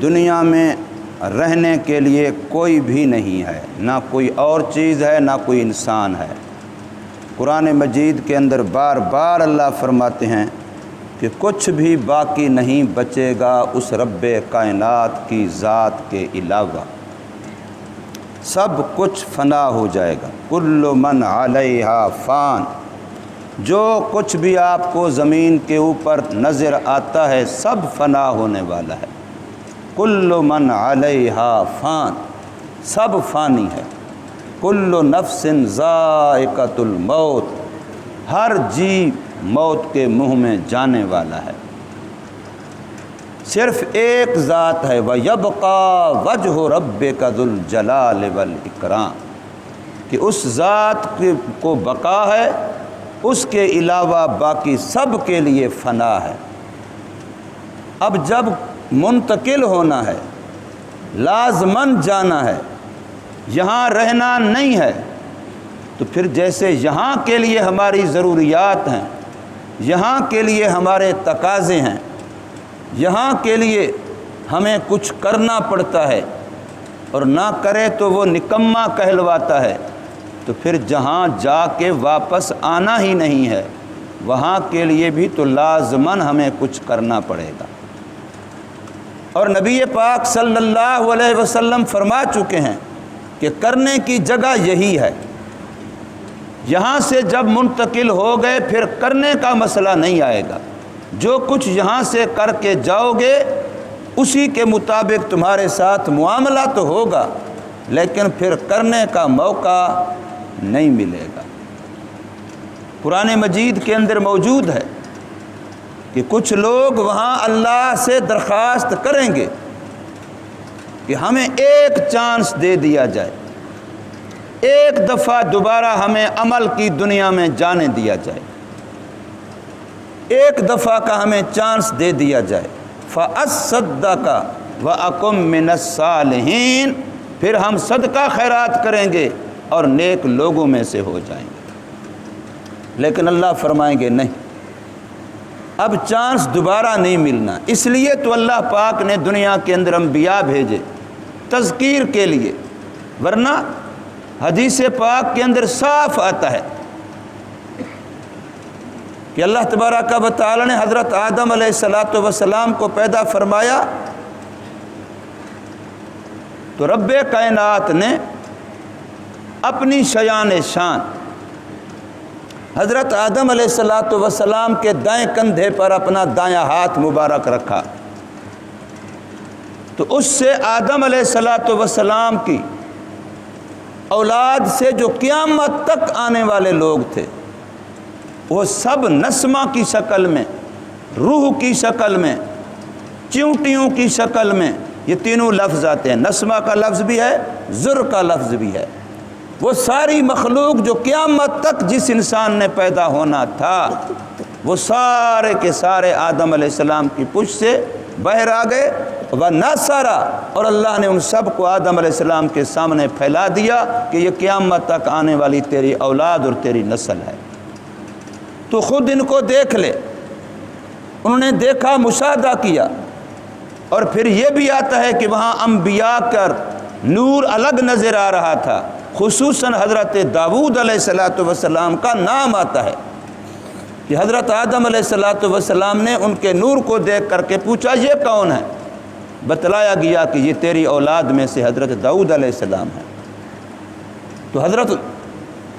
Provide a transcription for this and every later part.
دنیا میں رہنے کے لیے کوئی بھی نہیں ہے، نہ کوئی اور چیز ہے نہ کوئی انسان ہے۔ قرآن مجید کے اندر بار بار اللہ فرماتے ہیں کہ کچھ بھی باقی نہیں بچے گا اس رب کائنات کی ذات کے علاوہ، سب کچھ فنا ہو جائے گا۔ کل من علیہا فان، جو کچھ بھی آپ کو زمین کے اوپر نظر آتا ہے سب فنا ہونے والا ہے۔ کل من علیہا فان، سب فانی ہے۔ کل نفس ذائقۃ الموت، ہر جی موت کے منہ میں جانے والا ہے۔ صرف ایک ذات ہے، وَيَبْقَى وَجْهُ رَبِّكَ ذُو الْجَلَالِ وَالْإِكْرَامِ، کہ اس ذات کو بقا ہے، اس کے علاوہ باقی سب کے لیے فنا ہے۔ اب جب منتقل ہونا ہے، لازماً جانا ہے، یہاں رہنا نہیں ہے، تو پھر جیسے یہاں کے لیے ہماری ضروریات ہیں، یہاں کے لیے ہمارے تقاضے ہیں، یہاں کے لیے ہمیں کچھ کرنا پڑتا ہے اور نہ کرے تو وہ نکما کہلواتا ہے، تو پھر جہاں جا کے واپس آنا ہی نہیں ہے، وہاں کے لیے بھی تو لازماً ہمیں کچھ کرنا پڑے گا۔ اور نبی پاک صلی اللہ علیہ وسلم فرما چکے ہیں کہ کرنے کی جگہ یہی ہے۔ یہاں سے جب منتقل ہو گئے پھر کرنے کا مسئلہ نہیں آئے گا، جو کچھ یہاں سے کر کے جاؤ گے اسی کے مطابق تمہارے ساتھ معاملہ تو ہوگا، لیکن پھر کرنے کا موقع نہیں ملے گا۔ قرآن مجید کے اندر موجود ہے کہ کچھ لوگ وہاں اللہ سے درخواست کریں گے کہ ہمیں ایک چانس دے دیا جائے، ایک دفعہ دوبارہ ہمیں عمل کی دنیا میں جانے دیا جائے، ایک دفعہ کا ہمیں چانس دے دیا جائے۔ فَأَصَّدَّقَ وَأَكُن مِّنَ الصَّالِحِينَ، پھر ہم صدقہ خیرات کریں گے اور نیک لوگوں میں سے ہو جائیں گے۔ لیکن اللہ فرمائیں گے نہیں، اب چانس دوبارہ نہیں ملنا۔ اس لیے تو اللہ پاک نے دنیا کے اندر انبیاء بھیجے تذکیر کے لیے، ورنہ حدیث پاک کے اندر صاف آتا ہے کہ اللہ تبارک و تعالی نے حضرت آدم علیہ السلام کو پیدا فرمایا تو رب کائنات نے اپنی شیان شان حضرت آدم علیہ السلام کے دائیں کندھے پر اپنا دایاں ہاتھ مبارک رکھا، تو اس سے آدم علیہ السلام کی اولاد سے جو قیامت تک آنے والے لوگ تھے وہ سب نسمہ کی شکل میں، روح کی شکل میں، چیونٹیوں کی شکل میں، یہ تینوں لفظ آتے ہیں، نسمہ کا لفظ بھی ہے، ذر کا لفظ بھی ہے۔ وہ ساری مخلوق جو قیامت تک جس انسان نے پیدا ہونا تھا وہ سارے کے سارے آدم علیہ السلام کی پشت سے باہر آ گئے، وَنَصَرَ، اور اللہ نے ان سب کو آدم علیہ السلام کے سامنے پھیلا دیا کہ یہ قیامت تک آنے والی تیری اولاد اور تیری نسل ہے، تو خود ان کو دیکھ لے۔ انہوں نے دیکھا، مشاہدہ کیا، اور پھر یہ بھی آتا ہے کہ وہاں انبیاء کا نور الگ نظر آ رہا تھا، خصوصاً حضرت داؤد علیہ السلام کا نام آتا ہے کہ حضرت آدم علیہ السلام نے ان کے نور کو دیکھ کر کے پوچھا یہ کون ہے، بتلایا گیا کہ یہ تیری اولاد میں سے حضرت داؤد علیہ السلام ہے۔ تو حضرت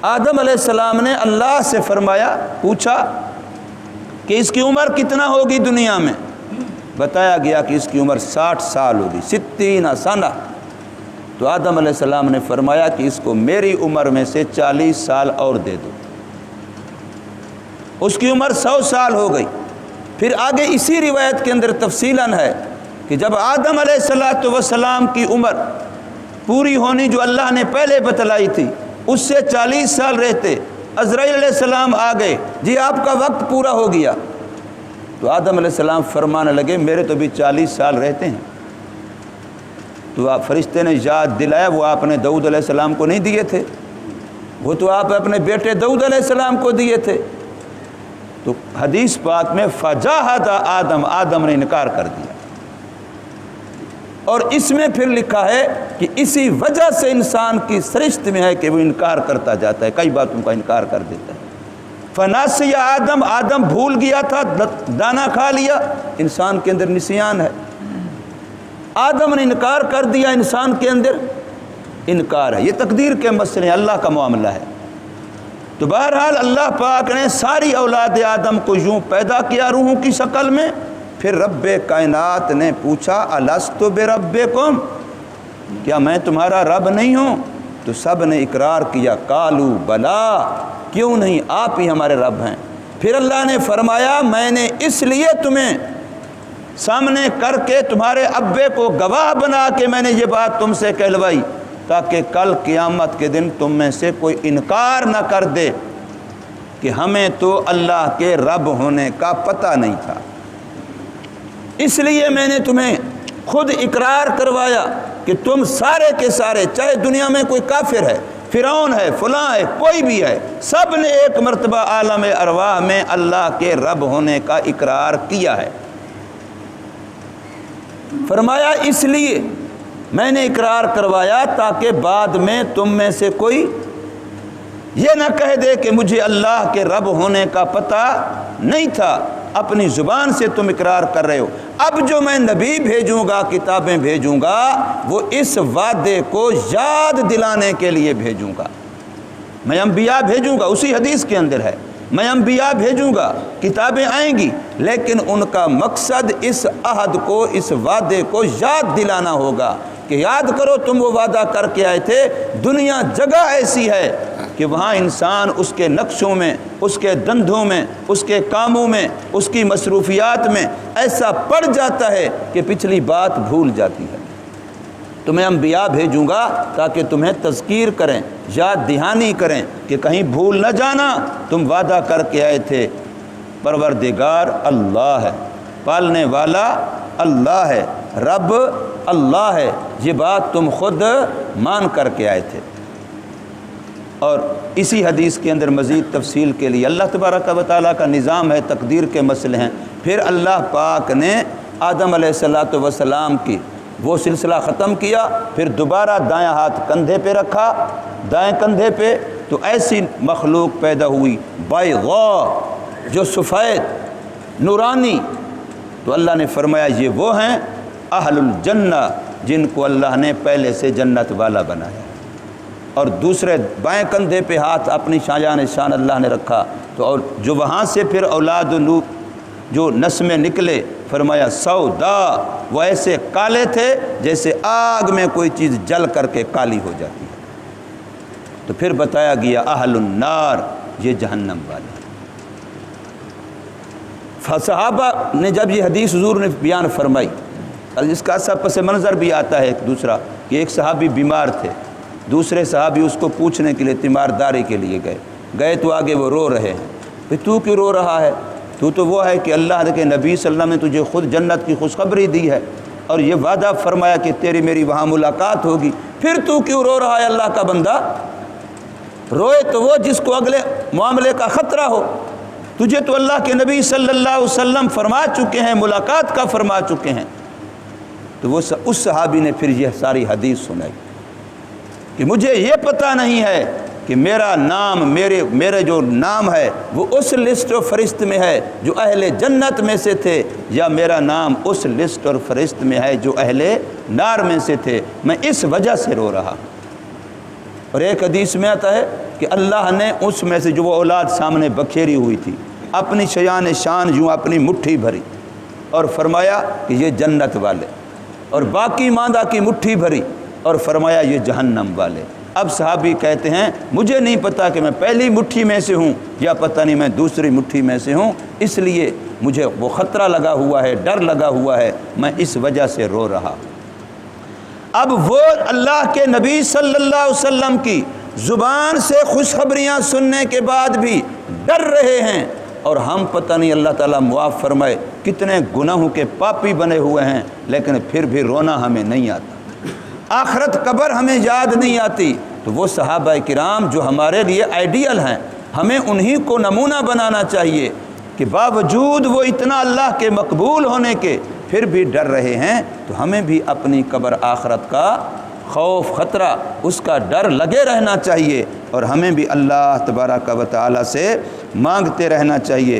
آدم علیہ السلام نے اللہ سے فرمایا، پوچھا کہ اس کی عمر کتنا ہوگی دنیا میں، بتایا گیا کہ اس کی عمر 60 سال ہوگی، 60 سنہ۔ تو آدم علیہ السلام نے فرمایا کہ اس کو میری عمر میں سے 40 سال اور دے دو، اس کی عمر 100 سال ہو گئی۔ پھر آگے اسی روایت کے اندر تفصیلاً ہے کہ جب آدم علیہ السلام کی عمر پوری ہونی جو اللہ نے پہلے بتلائی تھی اس سے 40 سال رہتے، عزرائیل علیہ السلام آ گئے، جی آپ کا وقت پورا ہو گیا۔ تو آدم علیہ السلام فرمانے لگے میرے تو بھی 40 سال رہتے ہیں۔ تو آپ فرشتے نے یاد دلایا وہ آپ نے داؤد علیہ السلام کو نہیں دیے تھے، وہ تو آپ اپنے بیٹے داؤد علیہ السلام کو دیے تھے۔ تو حدیث پاک میں فجاہد آدم، آدم نے انکار کر دیا اور اس میں پھر لکھا ہے کہ اسی وجہ سے انسان کی سرشت میں ہے کہ وہ انکار کرتا جاتا ہے، کئی باتوں کا انکار کر دیتا ہے۔ فناسی آدم بھول گیا تھا، دانا کھا لیا، انسان کے اندر نسیان ہے۔ آدم نے انکار کر دیا، انسان کے اندر انکار ہے۔ یہ تقدیر کے مسئلے، اللہ کا معاملہ ہے۔ تو بہرحال اللہ پاک نے ساری اولاد آدم کو یوں پیدا کیا روحوں کی شکل میں، پھر رب کائنات نے پوچھا الست بربکم، کیا میں تمہارا رب نہیں ہوں؟ تو سب نے اقرار کیا، قالوا بلا، کیوں نہیں، آپ ہی ہمارے رب ہیں۔ پھر اللہ نے فرمایا میں نے اس لیے تمہیں سامنے کر کے تمہارے ابے کو گواہ بنا کے میں نے یہ بات تم سے کہلوائی، تاکہ کل قیامت کے دن تم میں سے کوئی انکار نہ کر دے کہ ہمیں تو اللہ کے رب ہونے کا پتہ نہیں تھا۔ اس لیے میں نے تمہیں خود اقرار کروایا کہ تم سارے کے سارے، چاہے دنیا میں کوئی کافر ہے، فرعون ہے، فلاں ہے، کوئی بھی ہے، سب نے ایک مرتبہ عالم ارواح میں اللہ کے رب ہونے کا اقرار کیا ہے۔ فرمایا اس لیے میں نے اقرار کروایا تاکہ بعد میں تم میں سے کوئی یہ نہ کہہ دے کہ مجھے اللہ کے رب ہونے کا پتہ نہیں تھا، اپنی زبان سے تم اقرار کر رہے ہو۔ اب جو میں نبی بھیجوں گا، کتابیں بھیجوں گا، وہ اس وعدے کو یاد دلانے کے لیے بھیجوں گا۔ میں انبیاء بھیجوں گا، اسی حدیث کے اندر ہے، میں انبیاء بھیجوں گا، کتابیں آئیں گی، لیکن ان کا مقصد اس عہد کو، اس وعدے کو یاد دلانا ہوگا کہ یاد کرو تم وہ وعدہ کر کے آئے تھے۔ دنیا جگہ ایسی ہے کہ وہاں انسان اس کے نقشوں میں، اس کے دندوں میں، اس کے کاموں میں، اس کی مصروفیات میں ایسا پڑ جاتا ہے کہ پچھلی بات بھول جاتی ہے۔ تو میں انبیاء بھیجوں گا تاکہ تمہیں تذکیر کریں، یاد دہانی کریں کہ کہیں بھول نہ جانا، تم وعدہ کر کے آئے تھے۔ پروردگار اللہ ہے، پالنے والا اللہ ہے، رب اللہ ہے، یہ بات تم خود مان کر کے آئے تھے۔ اور اسی حدیث کے اندر مزید تفصیل کے لیے اللہ تبارک و تعالیٰ کا نظام ہے، تقدیر کے مسئلے ہیں۔ پھر اللہ پاک نے آدم علیہ السلام کی وہ سلسلہ ختم کیا، پھر دوبارہ دایاں ہاتھ کندھے پہ رکھا، دائیں کندھے پہ، تو ایسی مخلوق پیدا ہوئی بیضاء، جو سفید نورانی۔ تو اللہ نے فرمایا یہ وہ ہیں اہل الجنہ، جن کو اللہ نے پہلے سے جنت والا بنایا۔ اور دوسرے بائیں کندھے پہ ہاتھ اپنی شایان شان اللہ نے رکھا، تو اور جو وہاں سے پھر اولاد نوح جو نسمیں نکلے، فرمایا سودا، وہ ایسے کالے تھے جیسے آگ میں کوئی چیز جل کر کے کالی ہو جاتی ہے۔ تو پھر بتایا گیا اہل النار، یہ جہنم والے۔ صحابہ نے جب یہ حدیث حضور نے بیان فرمائی، اس کا سب پس منظر بھی آتا ہے ایک دوسرا کہ ایک صحابی بیمار تھے، دوسرے صحابی اس کو پوچھنے کے لیے تیمارداری کے لیے گئے تو آگے وہ رو رہے ہیں۔ پھر تو کیوں رو رہا ہے؟ تو وہ ہے کہ اللہ کے نبی صلی اللہ علیہ وسلم نے تجھے خود جنت کی خوشخبری دی ہے اور یہ وعدہ فرمایا کہ تیری میری وہاں ملاقات ہوگی، پھر تو کیوں رو رہا ہے؟ اللہ کا بندہ روئے تو وہ جس کو اگلے معاملے کا خطرہ ہو، تجھے تو اللہ کے نبی صلی اللہ علیہ وسلم فرما چکے ہیں، ملاقات کا فرما چکے ہیں۔ تو وہ اس صحابی نے پھر یہ ساری حدیث سنائی کہ مجھے یہ پتہ نہیں ہے کہ میرا نام، میرے جو نام ہے وہ اس لسٹ اور فہرست میں ہے جو اہل جنت میں سے تھے، یا میرا نام اس لسٹ اور فہرست میں ہے جو اہل نار میں سے تھے، میں اس وجہ سے رو رہا۔ اور ایک حدیث میں آتا ہے کہ اللہ نے اس میں سے جو وہ اولاد سامنے بکھیری ہوئی تھی، اپنی شیان شان یوں اپنی مٹھی بھری اور فرمایا کہ یہ جنت والے، اور باقی ماندہ کی مٹھی بھری اور فرمایا یہ جہنم والے۔ اب صحابی کہتے ہیں مجھے نہیں پتا کہ میں پہلی مٹھی میں سے ہوں یا پتہ نہیں میں دوسری مٹھی میں سے ہوں، اس لیے مجھے وہ خطرہ لگا ہوا ہے، ڈر لگا ہوا ہے، میں اس وجہ سے رو رہا۔ اب وہ اللہ کے نبی صلی اللہ علیہ وسلم کی زبان سے خوشخبریاں سننے کے بعد بھی ڈر رہے ہیں، اور ہم پتہ نہیں اللہ تعالیٰ معاف فرمائے کتنے گناہوں کے پاپی بنے ہوئے ہیں، لیکن پھر بھی رونا ہمیں نہیں آتا، آخرت قبر ہمیں یاد نہیں آتی۔ تو وہ صحابہ کرام جو ہمارے لیے آئیڈیل ہیں، ہمیں انہی کو نمونہ بنانا چاہیے کہ باوجود وہ اتنا اللہ کے مقبول ہونے کے، پھر بھی ڈر رہے ہیں، تو ہمیں بھی اپنی قبر آخرت کا خوف خطرہ، اس کا ڈر لگے رہنا چاہیے، اور ہمیں بھی اللہ تبارک و تعالیٰ سے مانگتے رہنا چاہیے